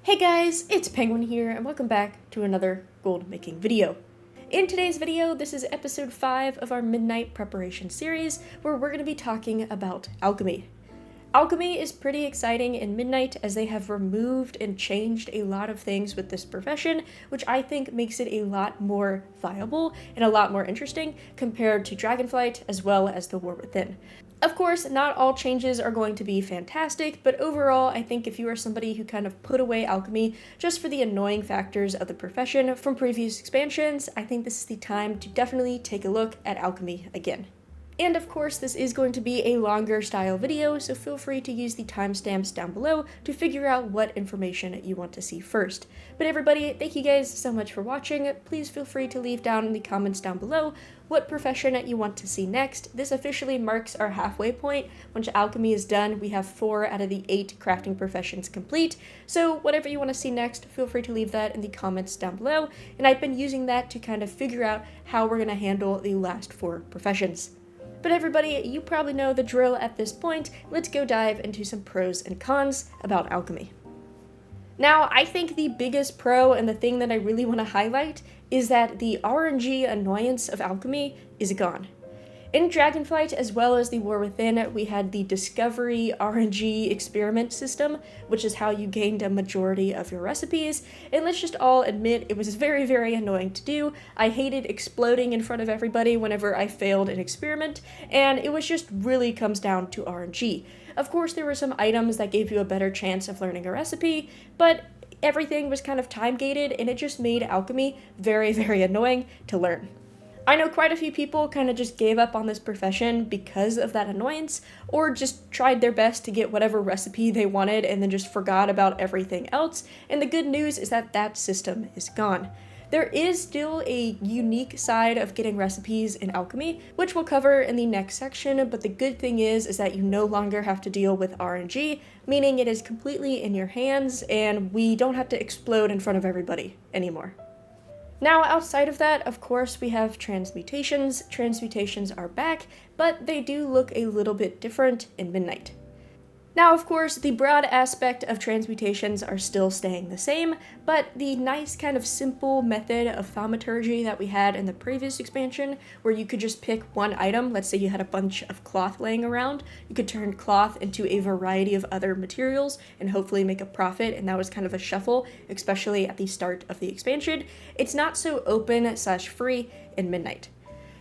Hey guys, it's Penguin here, and welcome back to another gold making video. In today's video, this is episode 5 of our Midnight Preparation series, where we're going to be talking about alchemy. Alchemy is pretty exciting in Midnight as they have removed and changed a lot of things with this profession, which I think makes it a lot more viable and a lot more interesting compared to Dragonflight as well as the War Within. Of course, not all changes are going to be fantastic, but overall, I think if you are somebody who kind of put away alchemy just for the annoying factors of the profession from previous expansions, I think this is the time to definitely take a look at alchemy again. And of course, this is going to be a longer style video, so feel free to use the timestamps down below to figure out what information you want to see first. But everybody, thank you guys so much for watching. Please feel free to leave down in the comments down below what profession you want to see next. This officially marks our halfway point. Once alchemy is done, we have 4 out of the 8 crafting professions complete. So whatever you want to see next, feel free to leave that in the comments down below. And I've been using that to kind of figure out how we're going to handle the last 4 professions. But everybody, you probably know the drill at this point. Let's go dive into some pros and cons about alchemy. Now, I think the biggest pro and the thing that I really want to highlight is that the RNG annoyance of alchemy is gone. In Dragonflight, as well as the War Within, we had the Discovery RNG experiment system, which is how you gained a majority of your recipes, and let's just all admit it was very, very annoying to do. I hated exploding in front of everybody whenever I failed an experiment, and it was just really comes down to RNG. Of course, there were some items that gave you a better chance of learning a recipe, but everything was kind of time-gated, and it just made alchemy very, very annoying to learn. I know quite a few people kind of just gave up on this profession because of that annoyance, or just tried their best to get whatever recipe they wanted and then just forgot about everything else, and the good news is that that system is gone. There is still a unique side of getting recipes in alchemy, which we'll cover in the next section, but the good thing is that you no longer have to deal with RNG, meaning it is completely in your hands, and we don't have to explode in front of everybody anymore. Now, outside of that, of course, we have transmutations. Transmutations are back, but they do look a little bit different in Midnight. Now, of course, the broad aspect of transmutations are still staying the same, but the nice kind of simple method of thaumaturgy that we had in the previous expansion, where you could just pick one item, let's say you had a bunch of cloth laying around, you could turn cloth into a variety of other materials and hopefully make a profit, and that was kind of a shuffle, especially at the start of the expansion. It's not so open/free in Midnight.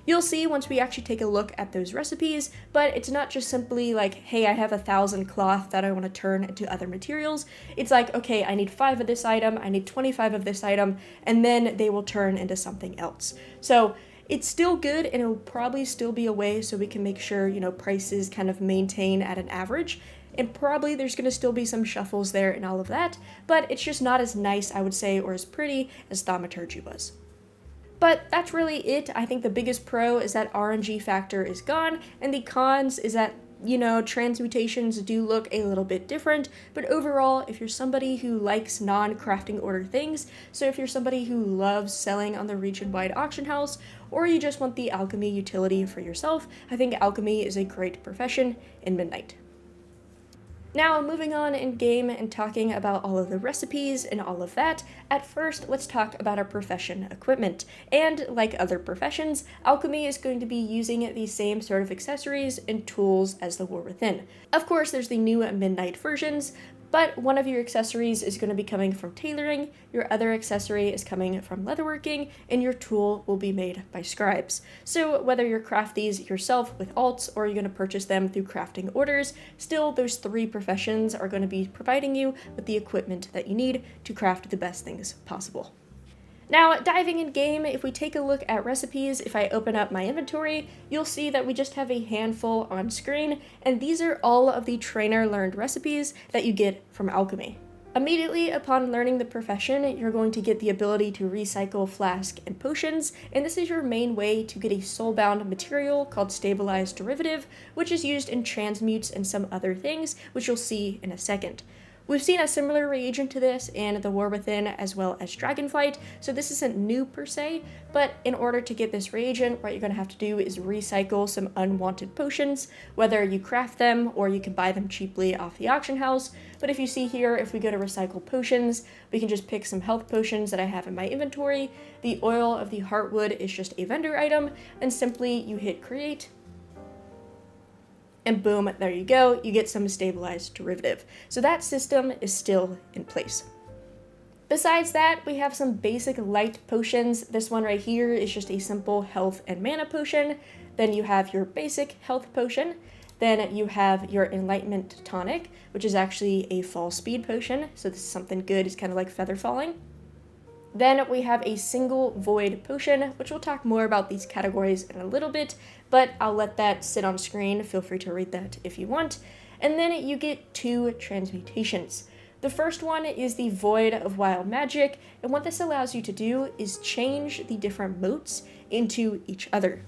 You'll see once we actually take a look at those recipes, but it's not just simply like, hey, I have 1,000 cloth that I want to turn into other materials. It's like, okay, I need 5 of this item, I need 25 of this item, and then they will turn into something else. So it's still good, and it'll probably still be a way so we can make sure, prices kind of maintain at an average. And probably there's going to still be some shuffles there and all of that, but it's just not as nice, I would say, or as pretty as thaumaturgy was. But that's really it. I think the biggest pro is that RNG factor is gone, and the cons is that, transmutations do look a little bit different, but overall, if you're somebody who likes non-crafting order things, so if you're somebody who loves selling on the region-wide auction house, or you just want the alchemy utility for yourself, I think alchemy is a great profession in Midnight. Now, moving on in game and talking about all of the recipes and all of that, at first let's talk about our profession equipment. And like other professions, alchemy is going to be using the same sort of accessories and tools as the War Within. Of course, there's the new Midnight versions, but one of your accessories is going to be coming from tailoring, your other accessory is coming from leatherworking, and your tool will be made by scribes. So whether you craft these yourself with alts or you're going to purchase them through crafting orders, still those 3 professions are going to be providing you with the equipment that you need to craft the best things possible. Now, diving in game, if we take a look at recipes, if I open up my inventory, you'll see that we just have a handful on screen, and these are all of the trainer-learned recipes that you get from alchemy. Immediately upon learning the profession, you're going to get the ability to recycle flask and potions, and this is your main way to get a soulbound material called stabilized derivative, which is used in transmutes and some other things, which you'll see in a second. We've seen a similar reagent to this in the War Within as well as Dragonflight, so this isn't new per se, but in order to get this reagent, what you're going to have to do is recycle some unwanted potions, whether you craft them or you can buy them cheaply off the auction house, but if you see here, if we go to recycle potions, we can just pick some health potions that I have in my inventory. The oil of the heartwood is just a vendor item, and simply you hit create, and boom, there you go, you get some stabilized derivative. So that system is still in place. Besides that, we have some basic light potions. This one right here is just a simple health and mana potion. Then you have your basic health potion. Then you have your Enlightenment Tonic, which is actually a fall speed potion. So this is something good, it's kind of like feather falling. Then we have a single void potion, which we'll talk more about these categories in a little bit, but I'll let that sit on screen. Feel free to read that if you want. And then you get 2 transmutations. The first one is the Void of Wild Magic, and what this allows you to do is change the different motes into each other.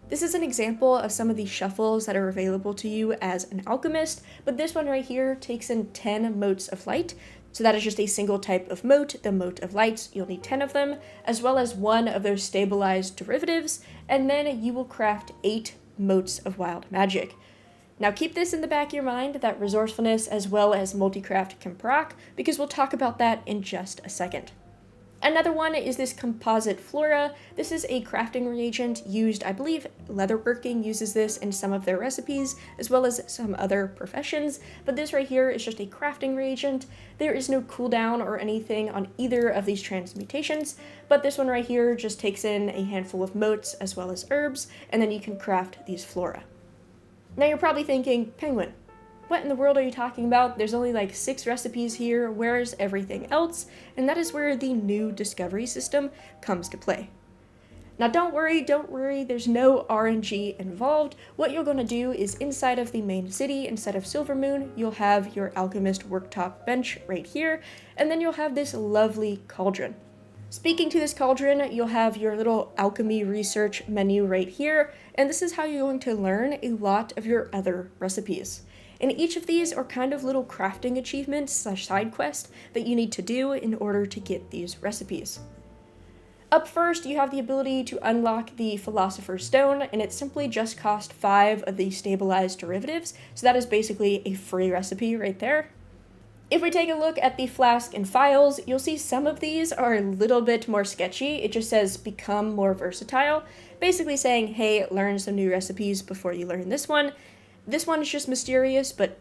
This is an example of some of the shuffles that are available to you as an alchemist, but this one right here takes in 10 motes of light. So that is just a single type of mote, the mote of lights. You'll need 10 of them, as well as 1 of those stabilized derivatives, and then you will craft 8 motes of wild magic. Now keep this in the back of your mind that resourcefulness as well as multicraft can proc, because we'll talk about that in just a second. Another one is this composite flora. This is a crafting reagent used, I believe leatherworking uses this in some of their recipes, as well as some other professions, but this right here is just a crafting reagent. There is no cooldown or anything on either of these transmutations, but this one right here just takes in a handful of motes as well as herbs, and then you can craft these flora. Now you're probably thinking, Penguin, what in the world are you talking about? There's only like 6 recipes here, where's everything else? And that is where the new discovery system comes to play. Now don't worry, there's no RNG involved. What you're going to do is inside of the main city, instead of Silvermoon, you'll have your alchemist worktop bench right here, and then you'll have this lovely cauldron. Speaking to this cauldron, you'll have your little alchemy research menu right here, and this is how you're going to learn a lot of your other recipes. And each of these are kind of little crafting achievements / side quests that you need to do in order to get these recipes. Up first, you have the ability to unlock the Philosopher's Stone, and it simply just costs 5 of the stabilized derivatives, so that is basically a free recipe right there. If we take a look at the flask and files, you'll see some of these are a little bit more sketchy. It just says become more versatile, basically saying, hey, learn some new recipes before you learn this one. This one is just mysterious, but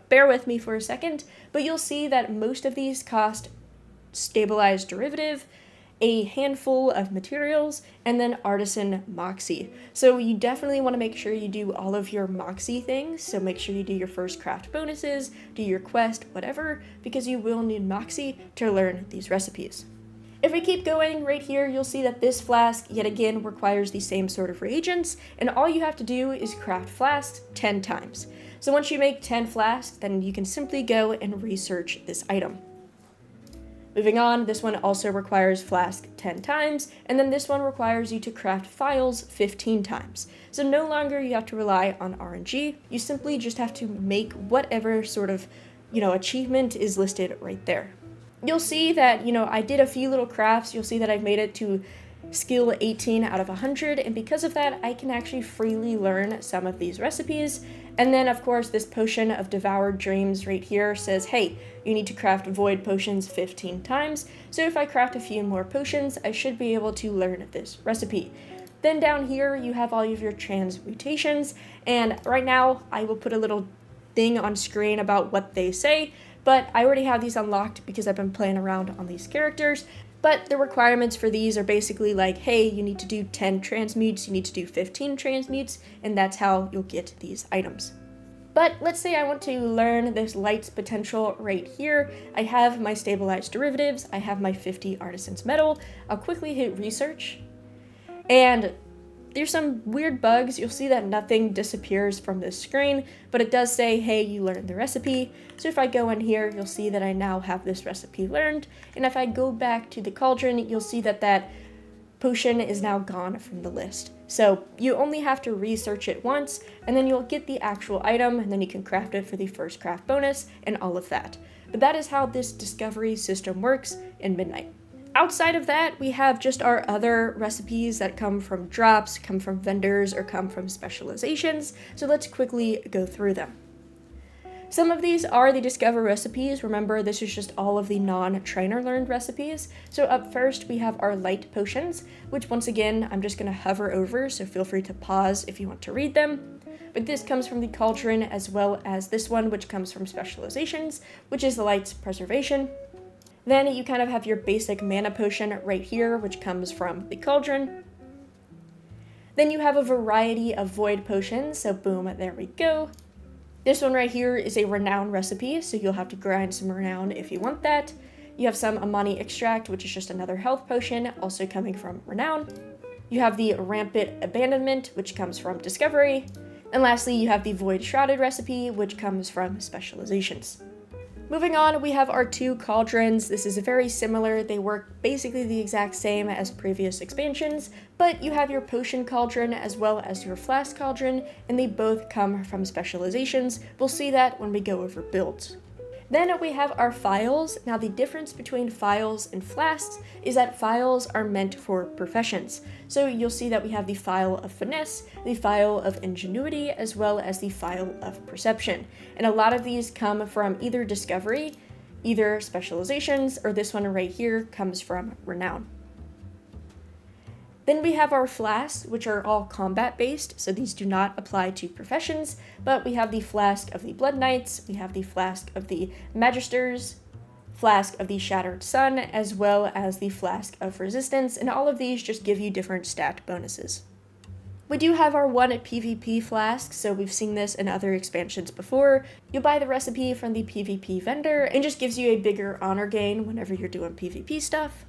bear with me for a second. But you'll see that most of these cost stabilized derivative, a handful of materials, and then artisan moxie. So you definitely want to make sure you do all of your moxie things. So make sure you do your first craft bonuses, do your quest, whatever, because you will need moxie to learn these recipes. If we keep going right here, you'll see that this flask, yet again, requires the same sort of reagents, and all you have to do is craft flasks 10 times. So once you make 10 flasks, then you can simply go and research this item. Moving on, this one also requires flask 10 times, and then this one requires you to craft files 15 times. So no longer you have to rely on RNG, you simply just have to make whatever sort of, achievement is listed right there. You'll see that, I did a few little crafts. You'll see that I've made it to skill 18 out of 100, and because of that, I can actually freely learn some of these recipes. And then, of course, this potion of devoured dreams right here says, hey, you need to craft void potions 15 times. So if I craft a few more potions, I should be able to learn this recipe. Then down here, you have all of your transmutations, and right now, I will put a little thing on screen about what they say, but I already have these unlocked because I've been playing around on these characters. But the requirements for these are basically like, hey, you need to do 10 transmutes, you need to do 15 transmutes, and that's how you'll get these items. But let's say I want to learn this light's potential right here. I have my stabilized derivatives, I have my 50 artisan's metal. I'll quickly hit research, and there's some weird bugs. You'll see that nothing disappears from this screen, but it does say, hey, you learned the recipe. So if I go in here, you'll see that I now have this recipe learned. And if I go back to the cauldron, you'll see that that potion is now gone from the list. So you only have to research it once, and then you'll get the actual item, and then you can craft it for the first craft bonus and all of that. But that is how this discovery system works in Midnight. Outside of that, we have just our other recipes that come from drops, come from vendors, or come from specializations, so let's quickly go through them. Some of these are the Discover recipes. Remember, this is just all of the non-trainer learned recipes. So up first, we have our light potions, which once again, I'm just gonna hover over, so feel free to pause if you want to read them. But this comes from the Cauldron, as well as this one, which comes from Specializations, which is the Light's Preservation. Then you kind of have your basic mana potion right here, which comes from the Cauldron. Then you have a variety of void potions, so boom, there we go. This one right here is a Renown recipe, so you'll have to grind some Renown if you want that. You have some Amani Extract, which is just another health potion, also coming from Renown. You have the Rampant Abandonment, which comes from Discovery. And lastly, you have the Void Shrouded recipe, which comes from Specializations. Moving on, we have our two cauldrons. This is very similar. They work basically the exact same as previous expansions, but you have your potion cauldron as well as your flask cauldron, and they both come from Specializations. We'll see that when we go over builds. Then we have our files. Now the difference between files and flasks is that files are meant for professions. So you'll see that we have the file of finesse, the file of ingenuity, as well as the file of perception. And a lot of these come from either Discovery, either Specializations, or this one right here comes from Renown. Then we have our flasks, which are all combat based, so these do not apply to professions, but we have the flask of the Blood Knights, we have the flask of the Magisters, flask of the Shattered Sun, as well as the flask of Resistance, and all of these just give you different stat bonuses. We do have our one PvP flask, so we've seen this in other expansions before. You'll buy the recipe from the PvP vendor, and just gives you a bigger honor gain whenever you're doing PvP stuff.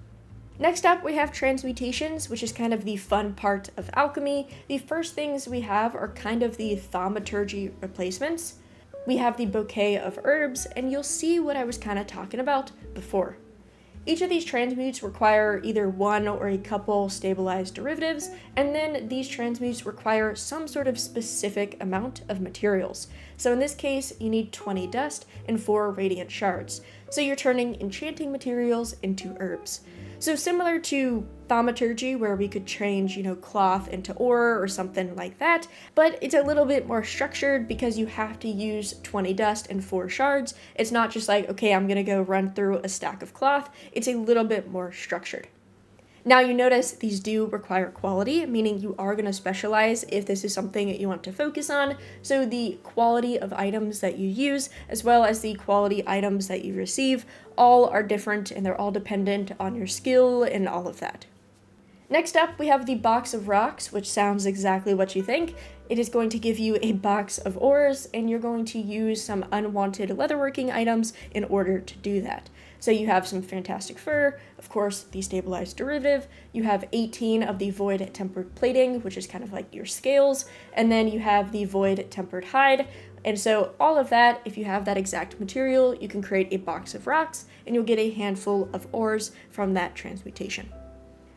Next up, we have Transmutations, which is kind of the fun part of Alchemy. The first things we have are kind of the thaumaturgy replacements. We have the Bouquet of Herbs, and you'll see what I was kind of talking about before. Each of these transmutes require either one or a couple stabilized derivatives, and then these transmutes require some sort of specific amount of materials. So in this case, you need 20 dust and 4 radiant shards. So you're turning enchanting materials into herbs. So similar to thaumaturgy, where we could change, cloth into ore or something like that, but it's a little bit more structured because you have to use 20 dust and 4 shards. It's not just like, okay, I'm gonna go run through a stack of cloth. It's a little bit more structured. Now you notice these do require quality, meaning you are going to specialize if this is something that you want to focus on. So the quality of items that you use, as well as the quality items that you receive, all are different and they're all dependent on your skill and all of that. Next up, we have the Box of Rocks, which sounds exactly what you think. It is going to give you a box of ores, and you're going to use some unwanted leatherworking items in order to do that. So you have some fantastic fur, of course, the stabilized derivative. You have 18 of the void tempered plating, which is kind of like your scales, and then you have the void tempered hide. And so all of that, if you have that exact material, you can create a box of rocks, and you'll get a handful of ores from that transmutation.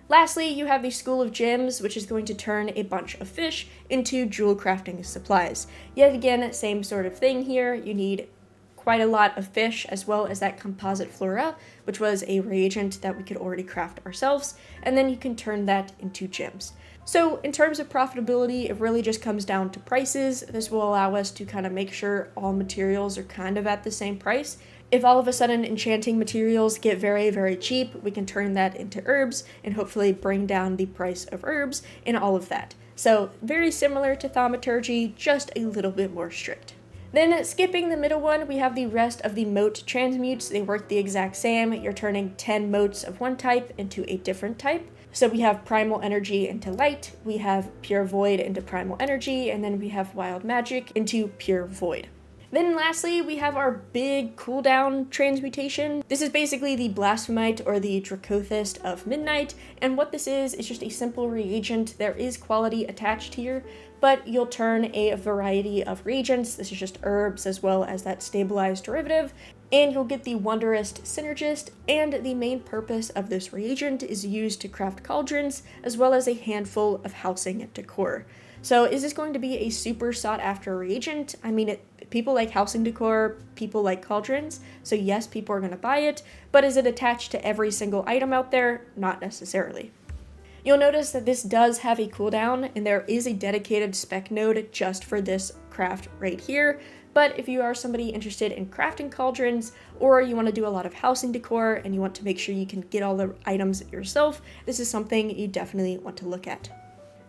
Lastly, you have the School of Gems, which is going to turn a bunch of fish into jewel crafting supplies. Yet again, same sort of thing here. You need quite a lot of fish, as well as that composite flora, which was a reagent that we could already craft ourselves, and then you can turn that into gems. So in terms of profitability, it really just comes down to prices. This will allow us to kind of make sure all materials are kind of at the same price. If all of a sudden enchanting materials get very, very cheap, we can turn that into herbs and hopefully bring down the price of herbs and all of that. So very similar to thaumaturgy, just a little bit more strict. Then skipping the middle one, we have the rest of the moat transmutes. They work the exact same. You're turning 10 moats of one type into a different type. So we have primal energy into light, we have pure void into primal energy, and then we have wild magic into pure void. Then lastly, we have our big cooldown transmutation. This is basically the Blasphemite or the Dracothist of Midnight, and what this is just a simple reagent. There is quality attached here, but you'll turn a variety of reagents. This is just herbs as well as that stabilized derivative, and you'll get the Wondrous Synergist, and the main purpose of this reagent is used to craft cauldrons, as well as a handful of housing decor. So is this going to be a super sought after reagent? I mean, people like housing decor, people like cauldrons, so yes, people are going to buy it, but is it attached to every single item out there? Not necessarily. You'll notice that this does have a cooldown, and there is a dedicated spec node just for this craft right here, but if you are somebody interested in crafting cauldrons, or you want to do a lot of housing decor and you want to make sure you can get all the items yourself, this is something you definitely want to look at.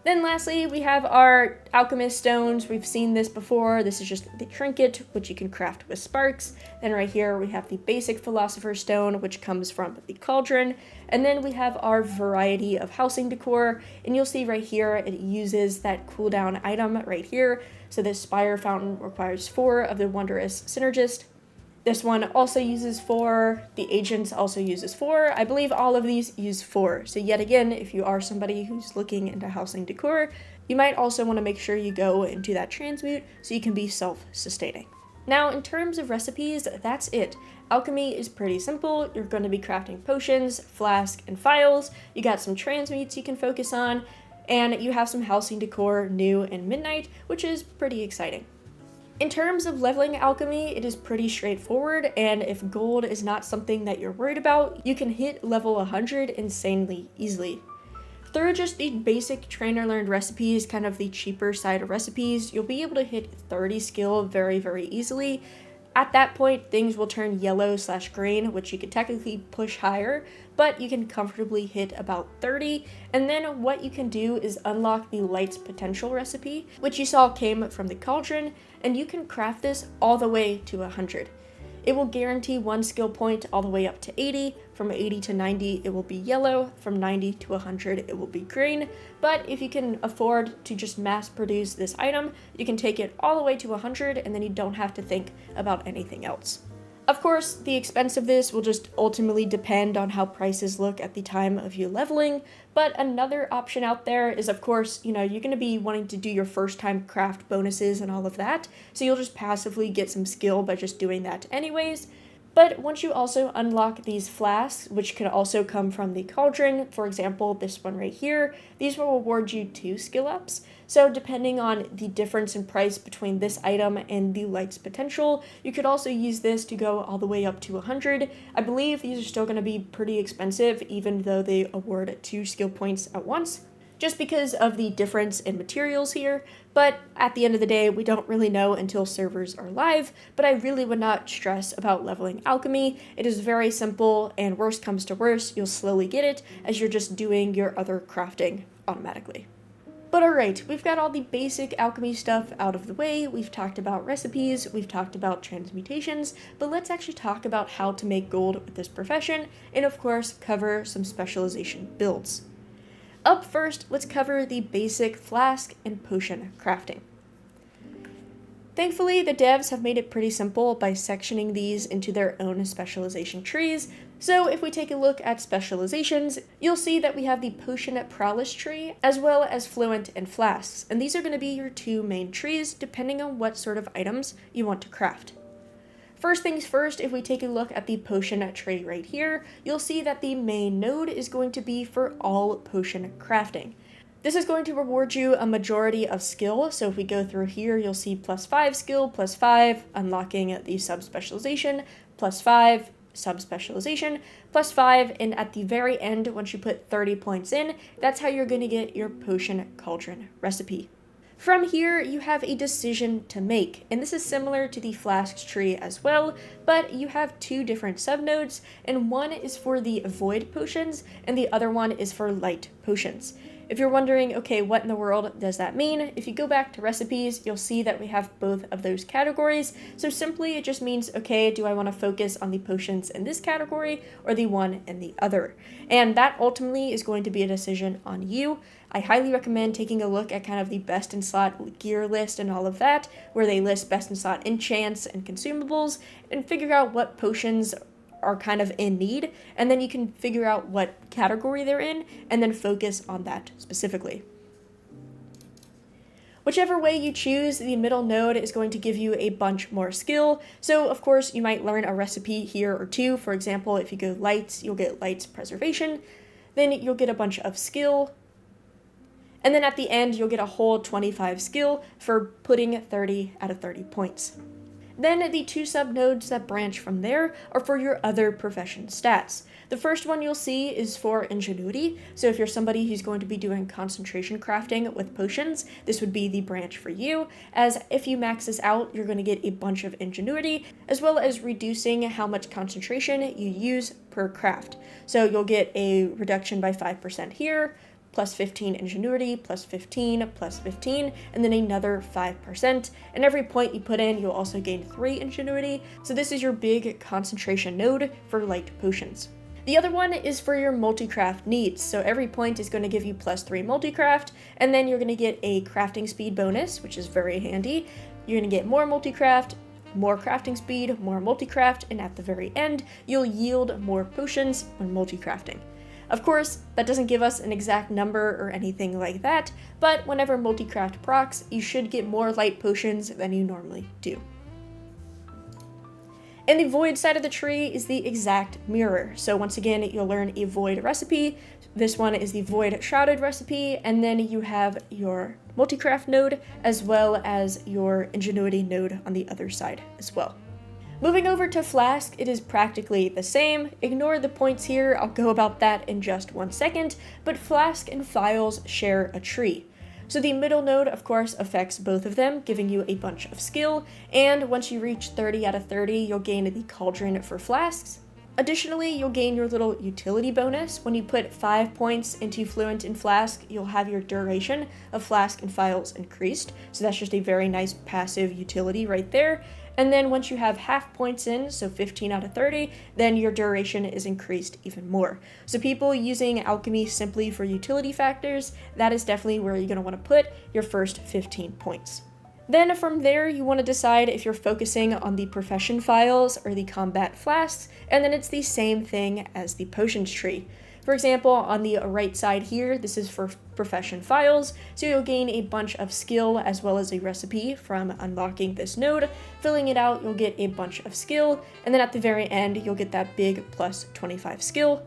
Then lastly, we have our alchemist stones. We've seen this before. This is just the trinket, which you can craft with sparks. Then right here, we have the basic philosopher's stone, which comes from the cauldron. And then we have our variety of housing decor. And you'll see right here, it uses that cooldown item right here. So this spire fountain requires 4 of the wondrous synergist. This one also uses 4, the agents also uses 4, I believe all of these use 4. So yet again, if you are somebody who's looking into housing decor, you might also want to make sure you go into that transmute so you can be self-sustaining. Now in terms of recipes, that's it. Alchemy is pretty simple. You're going to be crafting potions, flasks, and phials. You got some transmutes you can focus on, and you have some housing decor new in Midnight, which is pretty exciting. In terms of leveling alchemy, it is pretty straightforward, and if gold is not something that you're worried about, you can hit level 100 insanely easily. Through just the basic trainer learned recipes, kind of the cheaper side of recipes, you'll be able to hit 30 skill very, very easily. At that point, things will turn yellow/green, which you could technically push higher, but you can comfortably hit about 30. And then what you can do is unlock the Light's Potential recipe, which you saw came from the cauldron, and you can craft this all the way to 100. It will guarantee 1 skill point all the way up to 80. From 80 to 90, it will be yellow. From 90 to 100, it will be green. But if you can afford to just mass produce this item, you can take it all the way to 100, and then you don't have to think about anything else. Of course, the expense of this will just ultimately depend on how prices look at the time of you leveling, but another option out there is, of course, you're going to be wanting to do your first time craft bonuses and all of that, so you'll just passively get some skill by just doing that anyways. But once you also unlock these flasks, which can also come from the cauldron, for example, this one right here, these will reward you 2 skill ups. So depending on the difference in price between this item and the Light's Potential, you could also use this to go all the way up to 100. I believe these are still going to be pretty expensive, even though they award 2 skill points at once, just because of the difference in materials here. But at the end of the day, we don't really know until servers are live, but I really would not stress about leveling alchemy. It is very simple, and worst comes to worst, you'll slowly get it as you're just doing your other crafting automatically. But alright, we've got all the basic alchemy stuff out of the way, we've talked about recipes, we've talked about transmutations, but let's actually talk about how to make gold with this profession, and of course, cover some specialization builds. Up first, let's cover the basic flask and potion crafting. Thankfully, the devs have made it pretty simple by sectioning these into their own specialization trees. So if we take a look at specializations, you'll see that we have the potion prowess tree, as well as fluent and flasks, and these are going to be your 2 main trees, depending on what sort of items you want to craft. First things first, if we take a look at the potion tree right here, you'll see that the main node is going to be for all potion crafting. This is going to reward you a majority of skill, so if we go through here, you'll see +5 skill, +5, unlocking the subspecialization, +5, subspecialization, +5, and at the very end, once you put 30 points in, that's how you're going to get your potion cauldron recipe. From here, you have a decision to make, and this is similar to the flasks tree as well, but you have 2 different subnodes, and one is for the void potions, and the other one is for light potions. If you're wondering, okay, what in the world does that mean? If you go back to recipes, you'll see that we have both of those categories. So simply it just means, okay, do I want to focus on the potions in this category or the one in the other? And that ultimately is going to be a decision on you. I highly recommend taking a look at kind of the best in slot gear list and all of that, where they list best in slot enchants and consumables, and figure out what potions are kind of in need, and then you can figure out what category they're in, and then focus on that specifically. Whichever way you choose, the middle node is going to give you a bunch more skill. So of course you might learn a recipe here or 2. For example, if you go lights, you'll get lights preservation, then you'll get a bunch of skill, and then at the end you'll get a whole 25 skill for putting 30 out of 30 points. Then the two subnodes that branch from there are for your other profession stats. The first one you'll see is for ingenuity, so if you're somebody who's going to be doing concentration crafting with potions, this would be the branch for you, as if you max this out, you're going to get a bunch of ingenuity, as well as reducing how much concentration you use per craft. So you'll get a reduction by 5% here, plus 15 ingenuity, plus 15, plus 15, and then another 5%. And every point you put in, you'll also gain 3 ingenuity, so this is your big concentration node for light potions. The other one is for your multi-craft needs, so every point is going to give you plus 3 multi-craft, and then you're going to get a crafting speed bonus, which is very handy. You're going to get more multi-craft, more crafting speed, more multi-craft, and at the very end, you'll yield more potions when multi-crafting. Of course, that doesn't give us an exact number or anything like that, but whenever multi-craft procs, you should get more light potions than you normally do. And the void side of the tree is the exact mirror. So once again, you'll learn a void recipe. This one is the void shrouded recipe, and then you have your multi-craft node as well as your ingenuity node on the other side as well. Moving over to Flask, it is practically the same. Ignore the points here, I'll go about that in just 1 second, but Flask and Files share a tree. So the middle node, of course, affects both of them, giving you a bunch of skill, and once you reach 30 out of 30, you'll gain the Cauldron for Flasks. Additionally, you'll gain your little utility bonus. When you put 5 points into Fluent in Flask, you'll have your duration of Flask and Files increased, so that's just a very nice passive utility right there. And then once you have half points in, so 15 out of 30, then your duration is increased even more. So people using Alchemy simply for utility factors, that is definitely where you're going to want to put your first 15 points. Then from there, you want to decide if you're focusing on the profession files or the combat flasks, and then it's the same thing as the potions tree. For example, on the right side here, this is for profession files, so you'll gain a bunch of skill as well as a recipe from unlocking this node. Filling it out, you'll get a bunch of skill, and then at the very end, you'll get that big plus 25 skill.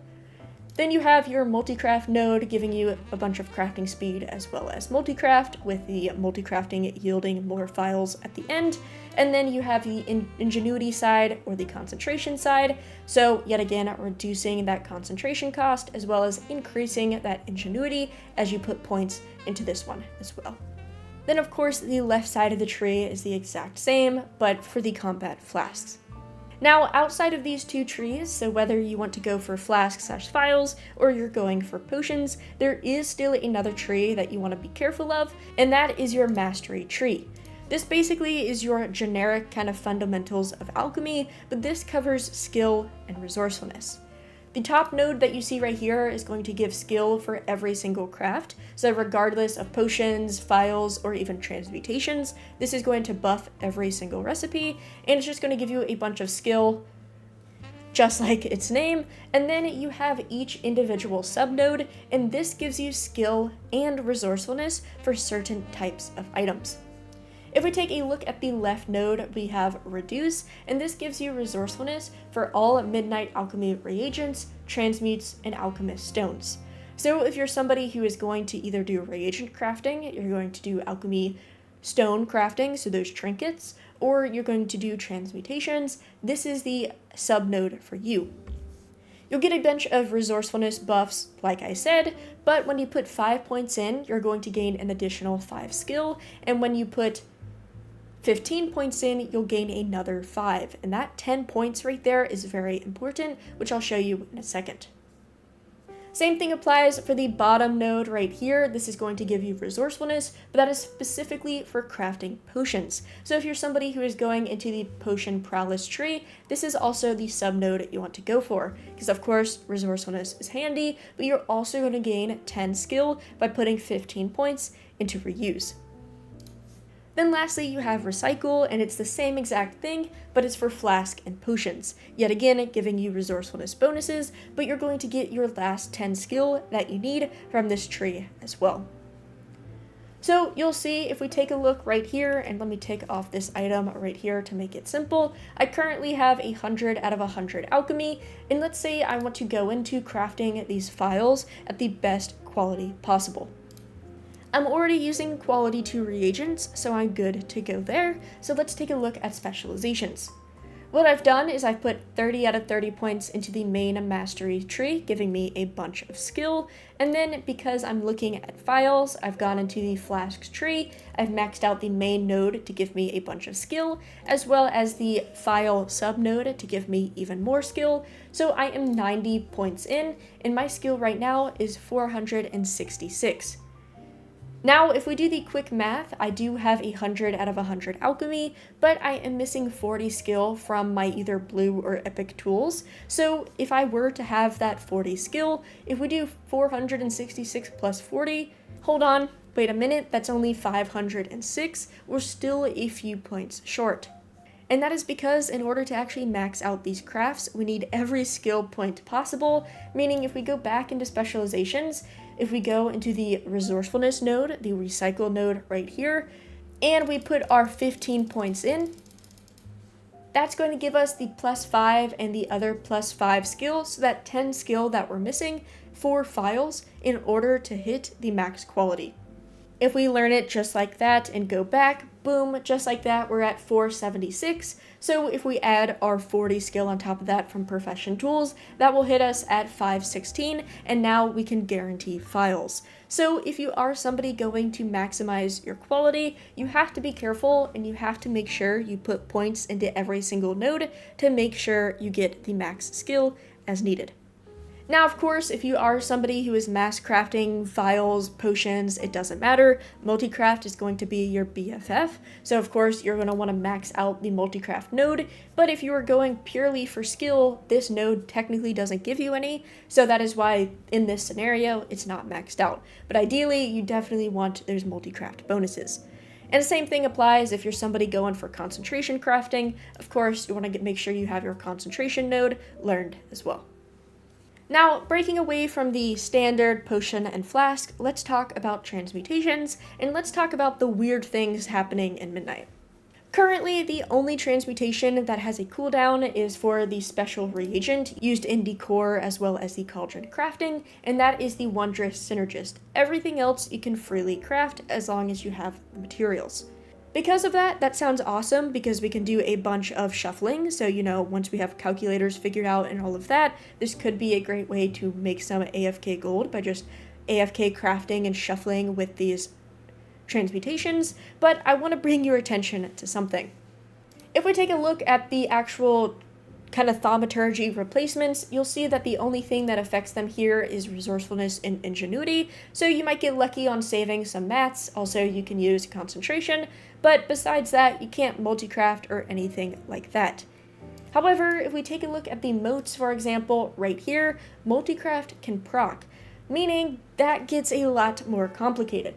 Then you have your multi-craft node giving you a bunch of crafting speed as well as multi-craft, with the multi-crafting yielding more files at the end. And then you have the ingenuity side or the concentration side, so yet again reducing that concentration cost as well as increasing that ingenuity as you put points into this one as well. Then of course the left side of the tree is the exact same, but for the combat flasks. Now, outside of these two trees, so whether you want to go for flask/files or you're going for potions, there is still another tree that you want to be careful of, and that is your mastery tree. This basically is your generic kind of fundamentals of alchemy, but this covers skill and resourcefulness. The top node that you see right here is going to give skill for every single craft, so regardless of potions, files, or even transmutations, this is going to buff every single recipe, and it's just going to give you a bunch of skill, just like its name. And then you have each individual subnode, and this gives you skill and resourcefulness for certain types of items. If we take a look at the left node, we have Reduce, and this gives you resourcefulness for all Midnight Alchemy reagents, transmutes, and alchemist stones. So if you're somebody who is going to either do reagent crafting, you're going to do alchemy stone crafting, so those trinkets, or you're going to do transmutations, this is the subnode for you. You'll get a bunch of resourcefulness buffs, like I said, but when you put 5 points in, you're going to gain an additional 5 skill, and when you put 15 points in, you'll gain another 5, and that 10 points right there is very important, which I'll show you in a second. Same thing applies for the bottom node right here. This is going to give you resourcefulness, but that is specifically for crafting potions. So if you're somebody who is going into the potion prowess tree, this is also the subnode you want to go for, because of course resourcefulness is handy, but you're also going to gain 10 skill by putting 15 points into reuse. Then lastly, you have Recycle, and it's the same exact thing, but it's for flask and potions. Yet again, giving you resourcefulness bonuses, but you're going to get your last 10 skill that you need from this tree as well. So you'll see if we take a look right here, and let me take off this item right here to make it simple. I currently have 100 out of 100 alchemy, and let's say I want to go into crafting these files at the best quality possible. I'm already using quality 2 reagents, so I'm good to go there. So let's take a look at specializations. What I've done is I've put 30 out of 30 points into the main mastery tree, giving me a bunch of skill, and then because I'm looking at files, I've gone into the Flasks tree, I've maxed out the main node to give me a bunch of skill, as well as the file subnode to give me even more skill, so I am 90 points in, and my skill right now is 466. Now, if we do the quick math, I do have 100 out of 100 alchemy, but I am missing 40 skill from my either blue or epic tools. So if I were to have that 40 skill, if we do 466 plus 40, hold on, wait a minute, that's only 506, we're still a few points short. And that is because in order to actually max out these crafts, we need every skill point possible, meaning if we go back into specializations, if we go into the resourcefulness node, the recycle node right here, and we put our 15 points in, that's going to give us the +5 and the other +5 skill, so that 10 skill that we're missing for files in order to hit the max quality. If we learn it just like that and go back, boom, just like that, we're at 476. So if we add our 40 skill on top of that from profession tools, that will hit us at 516, and now we can guarantee files. So if you are somebody going to maximize your quality, you have to be careful and you have to make sure you put points into every single node to make sure you get the max skill as needed. Now, of course, if you are somebody who is mass crafting files, potions, it doesn't matter. Multicraft is going to be your BFF. So, of course, you're going to want to max out the multicraft node. But if you are going purely for skill, this node technically doesn't give you any. So that is why in this scenario, it's not maxed out. But ideally, you definitely want those multicraft bonuses. And the same thing applies if you're somebody going for concentration crafting. Of course, you want to make sure you have your concentration node learned as well. Now, breaking away from the standard potion and flask, let's talk about transmutations, and let's talk about the weird things happening in Midnight. Currently, the only transmutation that has a cooldown is for the special reagent used in decor as well as the cauldron crafting, and that is the Wondrous Synergist. Everything else you can freely craft as long as you have the materials. Because of that, that sounds awesome because we can do a bunch of shuffling. So, once we have calculators figured out and all of that, this could be a great way to make some AFK gold by just AFK crafting and shuffling with these transmutations. But I want to bring your attention to something. If we take a look at the actual kind of thaumaturgy replacements, you'll see that the only thing that affects them here is resourcefulness and ingenuity, so you might get lucky on saving some mats. Also, you can use concentration, but besides that, you can't multicraft or anything like that. However, if we take a look at the moats, for example, right here, multicraft can proc, meaning that gets a lot more complicated.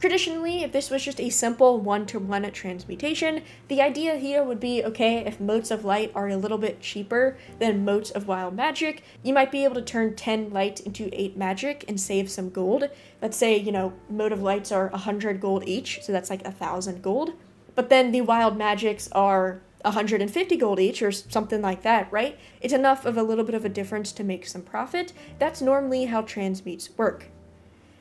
Traditionally, if this was just a simple one-to-one transmutation, the idea here would be, okay, if motes of light are a little bit cheaper than motes of wild magic, you might be able to turn 10 light into 8 magic and save some gold. Let's say, mote of lights are 100 gold each, so that's like 1,000 gold. But then the wild magics are 150 gold each or something like that, right? It's enough of a little bit of a difference to make some profit. That's normally how transmutes work.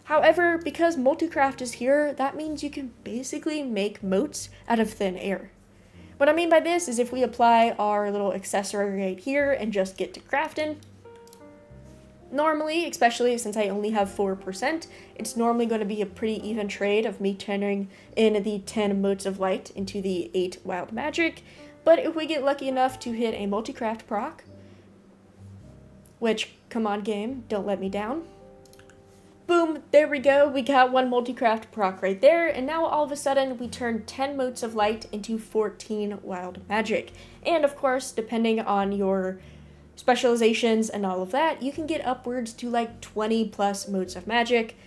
However, because multicraft is here, that means you can basically make moats out of thin air. What I mean by this is if we apply our little accessory right here and just get to crafting, normally, especially since I only have 4%, it's normally going to be a pretty even trade of me turning in the 10 motes of light into the 8 wild magic. But if we get lucky enough to hit a multicraft proc, which, come on game, don't let me down. Boom, there we go, we got one multicraft proc right there, and now all of a sudden we turn 10 motes of light into 14 wild magic. And of course, depending on your specializations and all of that, you can get upwards to like 20 plus motes of magic.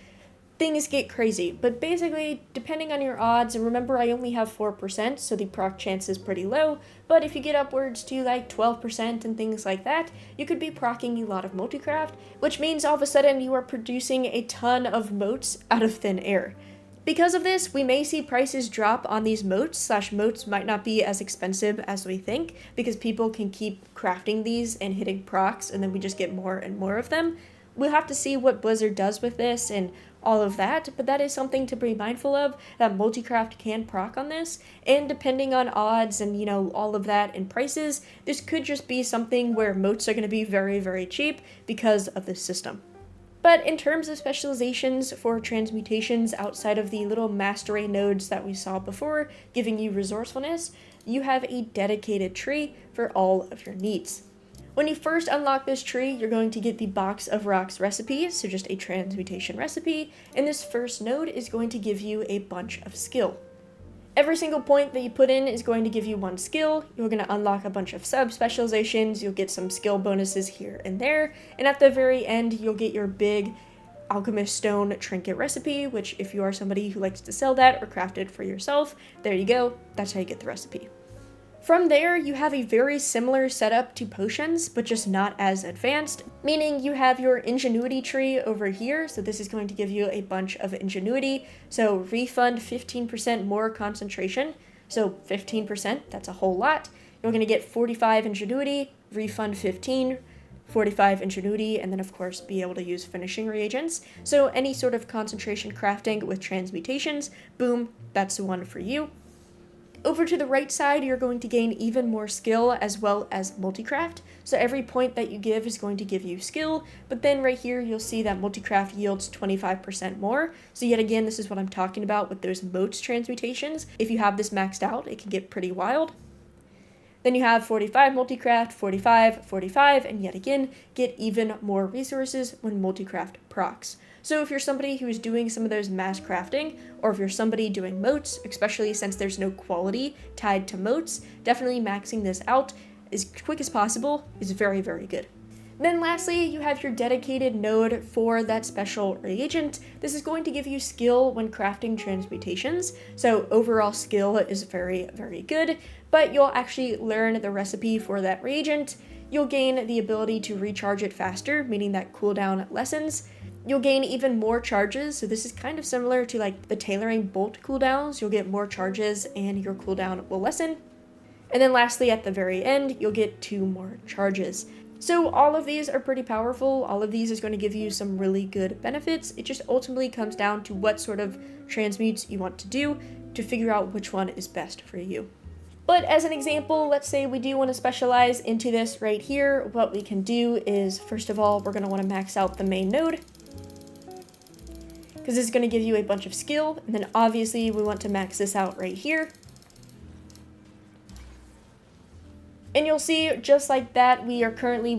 Things get crazy, but basically, depending on your odds, and remember I only have 4%, so the proc chance is pretty low, but if you get upwards to like 12% and things like that, you could be procking a lot of multicraft, which means all of a sudden you are producing a ton of motes out of thin air. Because of this, we may see prices drop on these motes, motes might not be as expensive as we think, because people can keep crafting these and hitting procs, and then we just get more and more of them. We'll have to see what Blizzard does with this and all of that, but that is something to be mindful of, that multicraft can proc on this, and depending on odds and, you know, all of that and prices, this could just be something where moats are going to be very, very cheap because of this system. But in terms of specializations for transmutations outside of the little mastery nodes that we saw before, giving you resourcefulness, you have a dedicated tree for all of your needs. When you first unlock this tree, you're going to get the Box of Rocks recipe, so just a transmutation recipe, and this first node is going to give you a bunch of skill. Every single point that you put in is going to give you one skill. You're going to unlock a bunch of sub-specializations, you'll get some skill bonuses here and there, and at the very end, you'll get your big Alchemist Stone Trinket recipe, which if you are somebody who likes to sell that or craft it for yourself, there you go, that's how you get the recipe. From there, you have a very similar setup to potions, but just not as advanced, meaning you have your ingenuity tree over here, so this is going to give you a bunch of ingenuity, so refund 15% more concentration, so 15%, that's a whole lot. You're going to get 45 ingenuity, refund 15, 45 ingenuity, and then of course be able to use finishing reagents, so any sort of concentration crafting with transmutations, boom, that's the one for you. Over to the right side, you're going to gain even more skill as well as multicraft. So every point that you give is going to give you skill, but then right here, you'll see that multicraft yields 25% more. So yet again, this is what I'm talking about with those moats transmutations. If you have this maxed out, it can get pretty wild. Then you have 45 multicraft, 45, 45, and yet again, get even more resources when multicraft procs. So if you're somebody who is doing some of those mass crafting, or if you're somebody doing moats, especially since there's no quality tied to moats, definitely maxing this out as quick as possible is very, very good. Then lastly, you have your dedicated node for that special reagent. This is going to give you skill when crafting transmutations, so overall skill is very, very good, but you'll actually learn the recipe for that reagent. You'll gain the ability to recharge it faster, meaning that cooldown lessens. You'll gain even more charges, so this is kind of similar to like the tailoring bolt cooldowns. You'll get more charges and your cooldown will lessen. And then lastly, at the very end, you'll get 2 more charges. So all of these are pretty powerful. All of these is going to give you some really good benefits. It just ultimately comes down to what sort of transmutes you want to do to figure out which one is best for you. But as an example, let's say we do want to specialize into this right here. What we can do is, first of all, we're going to want to max out the main node, because this is going to give you a bunch of skill, and then obviously we want to max this out right here. And you'll see, just like that, we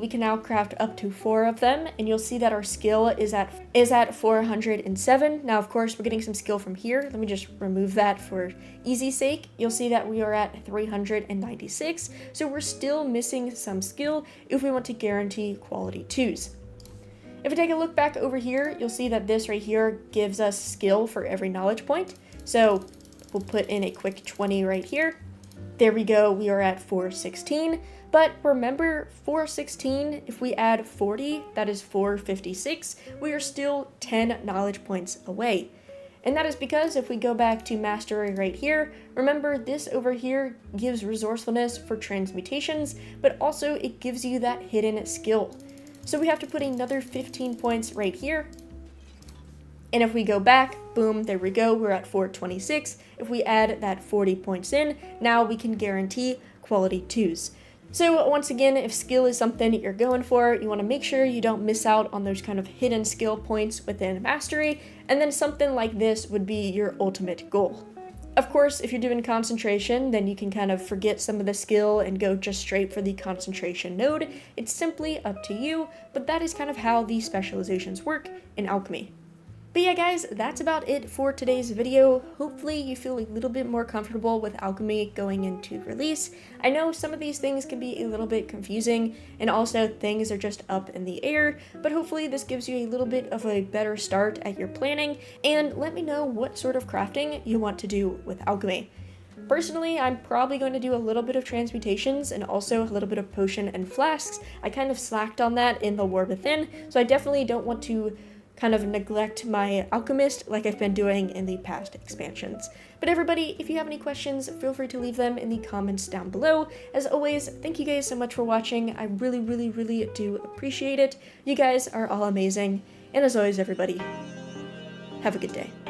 can now craft up to 4 of them, and you'll see that our skill is at 407. Now, of course, we're getting some skill from here. Let me just remove that for easy's sake. You'll see that we are at 396, so we're still missing some skill if we want to guarantee quality 2s. If we take a look back over here, you'll see that this right here gives us skill for every knowledge point. So we'll put in a quick 20 right here. There we go, we are at 416. But remember, 416, if we add 40, that is 456, we are still 10 knowledge points away. And that is because if we go back to mastery right here, remember this over here gives resourcefulness for transmutations, but also it gives you that hidden skill. So we have to put another 15 points right here. And if we go back, boom, there we go, we're at 426. If we add that 40 points in, now we can guarantee quality 2s. So once again, if skill is something you're going for, you want to make sure you don't miss out on those kind of hidden skill points within mastery, and then something like this would be your ultimate goal. Of course, if you're doing concentration, then you can kind of forget some of the skill and go just straight for the concentration node. It's simply up to you, but that is kind of how these specializations work in Alchemy. But yeah guys, that's about it for today's video. Hopefully you feel a little bit more comfortable with Alchemy going into release. I know some of these things can be a little bit confusing, and also things are just up in the air, but hopefully this gives you a little bit of a better start at your planning, and let me know what sort of crafting you want to do with Alchemy. Personally, I'm probably going to do a little bit of transmutations and also a little bit of potion and flasks. I kind of slacked on that in the War Within, so I definitely don't want to kind of neglect my alchemist like I've been doing in the past expansions. But everybody, if you have any questions, feel free to leave them in the comments down below. As always, thank you guys so much for watching. I really, really, really do appreciate it. You guys are all amazing. And as always, everybody, Have a good day.